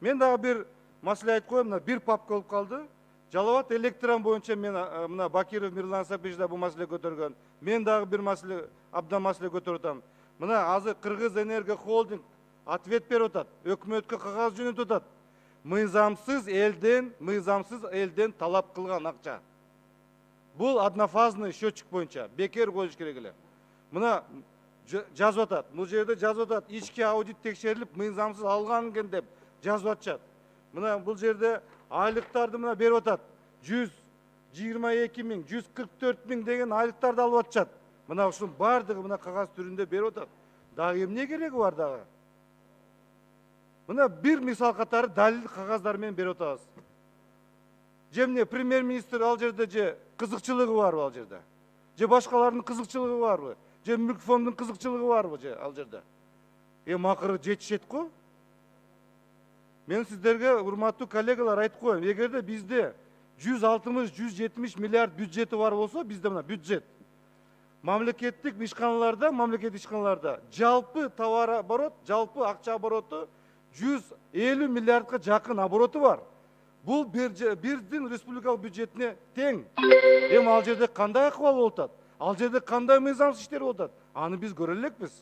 Мен дагы бир маселе айтып коеюн, мына бир папка болуп калды. Жалал Абад электрон боюнча мен мына Бакиров Мирлан Сапич да бул маселе көтөргөн. Мен дагы бир маселе, абдан маселе көтөрүп атам. Мына азыр Кыргыз Энерго холдинг ответ берип атат. Өкмөткө кагаз жөнөтүп атат. Мыйзамсыз элден талап кылган акча. Бул однофазный счетчик боюнча бекер коюш керек эле. Мына жазып атат. Бул жерде жазып атат. Ички аудит текшерилип, мыйзамсыз алган экен деп жазып атышат. Мына бул жерде айлыктарды мына берип атат. 122 миң, 144 миң деген айлыктарды алып атышат. Мына ушунун бардыгы мына кагаз түрүндө берип атат. Дагы эмне кереги бар дагы? Мына бир мисал катары далил кагаздар менен берип атабыз. Же эмне премьер-министр ал жерде же кызыкчылыгы барбы ал жерде? Же башкалардын кызыкчылыгы барбы? Же мүлк фондунун кызыкчылыгы барбы же ал жерде? Акыры жетишет го. Мен сиздерге, урматтуу коллегалар, айтып коеюн, эгерде бизде 160-170 миллиард бюджети бар болсо, бизде мына бюджет мамлекеттик ишканаларда жалпы товар оборот, жалпы акча обороту 150 миллиардка жакын обороту бар. Бул биздин республикалык бюджетине тең. Ал жерде кандай акыбал болуп атат? Ал жерде кандай мыйзамсыз иштер болуп атат? Аны биз көрө элекпиз.